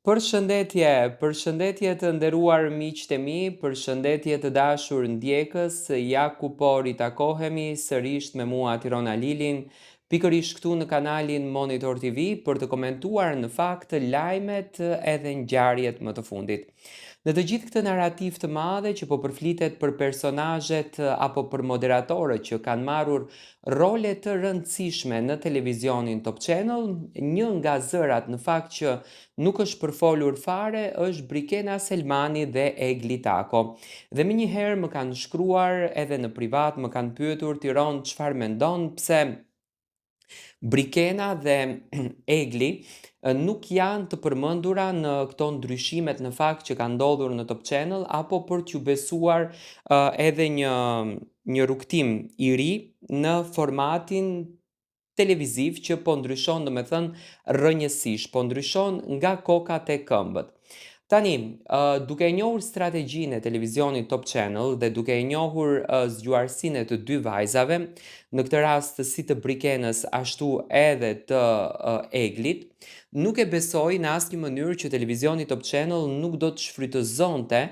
Përshëndetje të nderuar miqtë e mi, përshëndetje të dashur ndjekës, ja ku po ritakohemi sërish me mua Tirona Lilin, pikërisht këtu në kanalin Monitor TV për të komentuar në fakt lajmet edhe ngjarjet më të fundit. Në të gjithë këtë narrativ të madhe që po përflitet për personazhet apo për moderatorët që kanë marrur role të rëndësishme në televizionin Top Channel, një nga zërat në fakt që nuk është përfolur fare është Brikena Selmani dhe Egli Tako. Dhe menjëherë më kanë shkruar edhe në privat, më kanë pyetur Tiron çfarë mendon, pse Brikena dhe Egli nuk janë të përmendura në këto ndryshimet në fakt që kanë ndodhur në Top Channel, apo për t'ju besuar edhe një rrugtim i ri në formatin televiziv që po ndryshon, domethënë rrënjësisht, po ndryshon nga koka te këmbët. Tani, duke e njohur strategjinë e televizionit Top Channel dhe duke e njohur zgjuarsinë e të dy vajzave, në këtë rast si të Brikenës ashtu edhe të Eglit, nuk e besoj në asnjë mënyrë që televizioni Top Channel nuk do të shfrytëzonte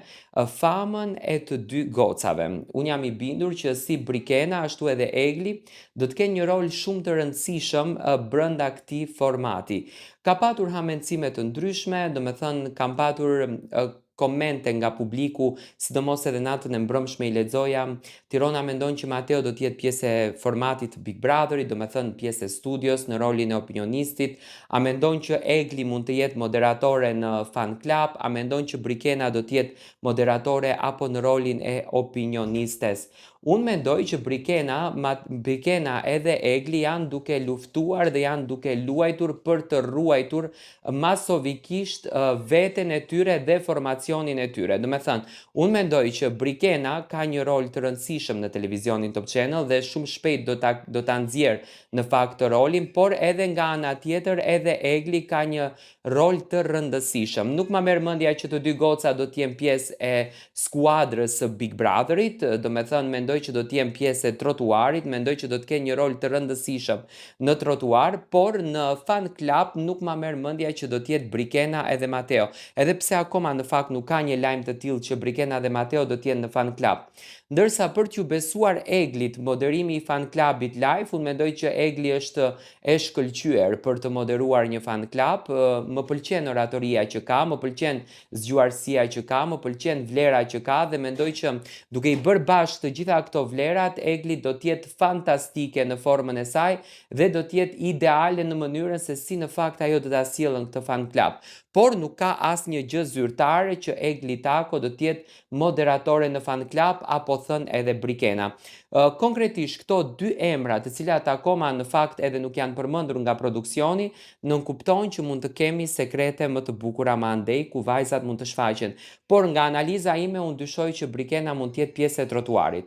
famën e të dy gocave. Unë jam i bindur që si Brikena ashtu edhe Egli do të kenë një rol shumë të rëndësishëm brenda këtij formati. Ka patur hamendësime të ndryshme, domethënë kam patur komente nga publiku, sidomos edhe natën e mbrëmshme i lexoja, Tirona mendon që Mateo do të jetë pjesë e formatit Big Brotherit, domethënë pjesë e studios në rolin e opinionistit, a mendon që Egli mund të jetë moderatore në Fan Club, a mendon që Brikena do të jetë moderatore apo në rolin e opinionistes. Unë mendoj që Brikena edhe Egli janë duke luftuar dhe janë duke luajtur për të ruajtur masovikisht veten e tyre dhe formacionin e tyre. Do me thënë, unë mendoj që Brikena ka një rol të rëndësishëm në televizionin Top Channel dhe shumë shpejt do ta nxjerrë në fakt të rolin, por edhe nga ana tjetër edhe Egli ka një rol të rëndësishëm. Nuk ma merr mendja që të dy goca do të jenë pjesë e skuadrës së Big Brotherit, do me thënë mendoj që do të jenë pjesë e trotuarit, mendoj që do të kenë një rol të rëndësishëm në trotuar, por në Fan Club nuk ma merr mendja që do të jetë Brikena edhe Mateo. Edhe pse akoma në fakt nuk ka një lajm të tillë që Brikena dhe Mateo do të jenë në Fan Club. Ndërsa për t'ju besuar Eglit, moderimi i Fan Clubit live, unë mendoj që Egli është e shkëlqyer për të moderuar një Fan Club. Më pëlqen oratoria që ka, më pëlqen zgjuarësia që ka, më pëlqen vlera që ka dhe mendoj që duke i bërë bashkë të gjitha këto vlerat, Egli do të jetë fantastike në formën e saj dhe do të jetë ideale në mënyrën se si në fakt ajo do ta sjellën këtë Fan Club. Por nuk ka asnjë gjë zyrtare që Egli Tako do të jetë moderatore në Fan Club apo thën edhe Brikena. Konkretisht këto dy emra, të cilat akoma në fakt edhe nuk janë përmendur nga produksioni, nënkupton që mund të kemi sekrete më të bukura më andej ku vajzat mund të shfaqen. Por nga analiza ime unë dyshoj që Brikena mund të jetë pjesë e trotuarit.